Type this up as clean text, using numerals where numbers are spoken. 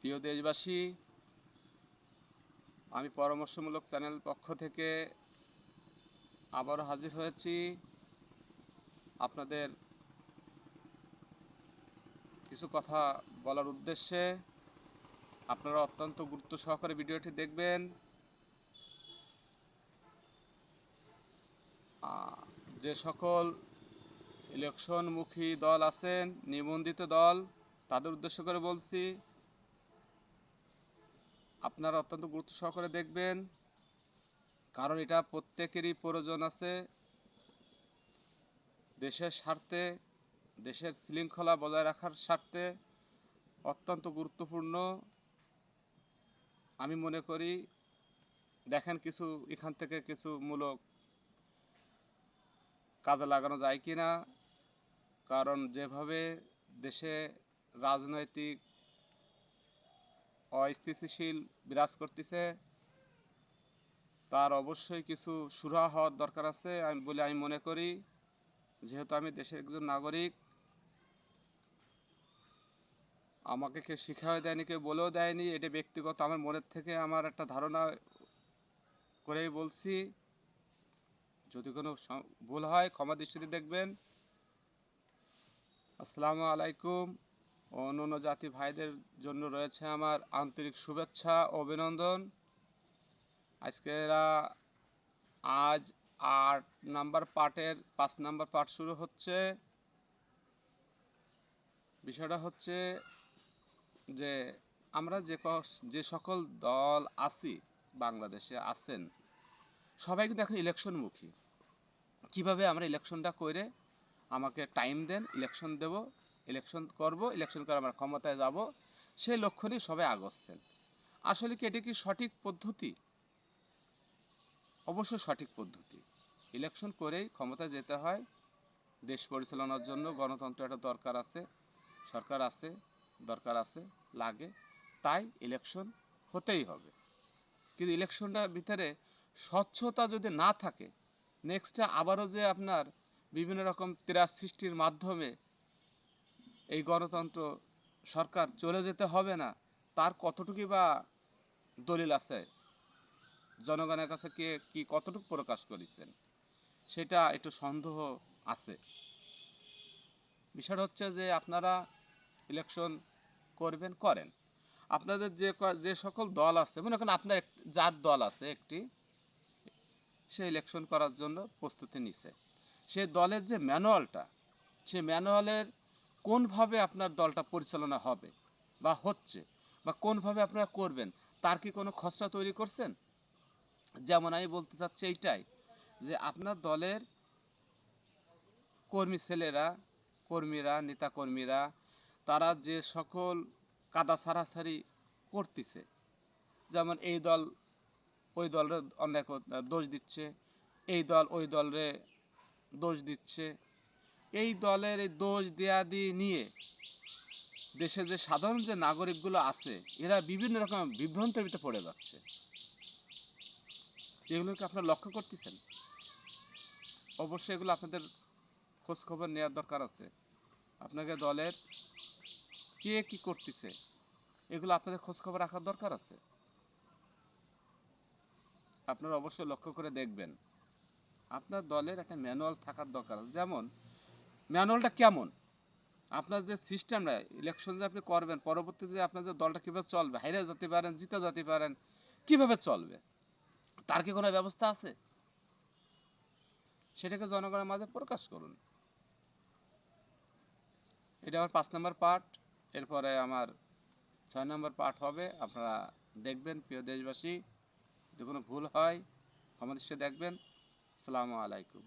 প্রিয় দেশবাসী, আমি পরামর্শমূলক চ্যানেল পক্ষ থেকে আবারও হাজির হয়েছি আপনাদের কিছু কথা বলার উদ্দেশ্যে। আপনারা অত্যন্ত গুরুত্ব সহকারে ভিডিওটি দেখবেন। যে সকল ইলেকশনমুখী দল আছেন, নিবন্ধিত দল, তাদের উদ্দেশ্য করে বলছি, আপনারা অত্যন্ত গুরুত্ব সহকারে দেখবেন, কারণ এটা প্রত্যেকেরই প্রয়োজন আছে। দেশের স্বার্থে, দেশের শৃঙ্খলা বজায় রাখার স্বার্থে অত্যন্ত গুরুত্বপূর্ণ আমি মনে করি। দেখেন কিছু এখান থেকে কিছু মূলক কাজে লাগানো যায় কি না, কারণ যেভাবে দেশে রাজনৈতিক অস্থিতিশীল বিরাজ করতেছে, তার অবশ্যই কিছু সুরাহা হওয়ার দরকার আছে বলে আমি মনে করি। যেহেতু আমি দেশের একজন নাগরিক, আমাকে কেউ শিখাও দেয়নি, কেউ বলেও দেয়নি, এটা ব্যক্তিগত আমার মনের থেকে আমার একটা ধারণা করেই বলছি। যদি কোনো ভুল হয় ক্ষমা দৃষ্টিতে দেখবেন। আসসালামু আলাইকুম। অন্যান্য জাতি ভাইদের জন্য রয়েছে আমার আন্তরিক শুভেচ্ছা ও অভিনন্দন। আজ 8 নাম্বার পার্টের 5 নাম্বার পার্ট শুরু হচ্ছে। বিষয়টা হচ্ছে যে আমরা যে সকল দল আছি, বাংলাদেশে আছেন, সবাই কিন্তু এখন ইলেকশনমুখী। কিভাবে আমরা ইলেকশনটা করে, আমাকে টাইম দেন, ইলেকশন দেব, ইলেকশন করব, ইলেকশন করে আমরা ক্ষমতায় যাব, সেই লক্ষ্য নিয়ে সবাই আগচ্ছেন। আসলে কি এটি কি সঠিক পদ্ধতি? অবশ্যই সঠিক পদ্ধতি। ইলেকশন করেই ক্ষমতায় যেতে হয়। দেশ পরিচালনার জন্য গণতন্ত্র একটা দরকার আছে, সরকার আছে, দরকার আছে, লাগে, তাই ইলেকশন হতেই হবে। কিন্তু ইলেকশনটার ভিতরে স্বচ্ছতা যদি না থাকে, নেক্সটে আবারও যে আপনার বিভিন্ন রকম ত্রাস সৃষ্টির মাধ্যমে এই গণতন্ত্র সরকার চলে যেতে হবে না, তার কতটুকু বা দলিল আছে, জনগণের কাছে কে কি কতটুকু প্রকাশ করেছেন, সেটা একটু সন্দেহ আছে। বিষয়টা হচ্ছে যে আপনারা ইলেকশন করবেন, করেন। আপনাদের যে সকল দল আছে, মনে করেন আপনার যার দল আছে একটি, সে ইলেকশন করার জন্য প্রস্তুতি নিছে। সে দলের যে ম্যানুয়ালটা, সে ম্যানুয়ালের কোনভাবে আপনার দলটা পরিচালনা হবে বা হচ্ছে, বা কোনভাবে আপনারা করবেন, তার কি কোনো খসড়া তৈরি করছেন? যেমন আমি বলতে চাচ্ছি এইটাই, যে আপনার দলের কর্মীরা, নেতাকর্মীরা, তারা যে সকল কাদা ছাড়াছাড়ি করতেছে, যেমন এই দল ওই দলের অনেক দোষ দিচ্ছে, এই দল ওই দলরে দোষ দিচ্ছে, এই দলের এই দোষ দেয়াদি নিয়ে দেশে যে সাধারণ যে নাগরিকগুলো আছে, এরা বিভিন্ন রকম বিভ্রান্তের ভিতরে পড়ে যাচ্ছে। এগুলোকে আপনারা লক্ষ্য করতেছেন? অবশ্যই এগুলো আপনাদের খোঁজখবর নেওয়ার দরকার আছে। আপনাকে দলের কে কি করতেছে, এগুলো আপনাদের খোঁজখবর রাখার দরকার আছে। আপনারা অবশ্যই লক্ষ্য করে দেখবেন। আপনার দলের একটা ম্যানুয়াল থাকার দরকার আছে। যেমন ম্যানুয়ালটা কেমন, আপনার যে সিস্টেমটা ইলেকশন যে আপনি করবেন, পরবর্তীতে আপনার যে দলটা কীভাবে চলবে, হাইরে যেতে পারেন, জিতে যেতে পারেন, কীভাবে চলবে, তার কি কোনো ব্যবস্থা আছে? সেটাকে জনগণের মাঝে প্রকাশ করুন। এটা আমার 5 নম্বর পার্ট। এরপরে আমার 6 নম্বর পার্ট হবে। আপনারা দেখবেন প্রিয় দেশবাসী। যদি কোনো ভুল হয় ক্ষমা দৃষ্টিতে দেখবেন। আসসালামু আলাইকুম।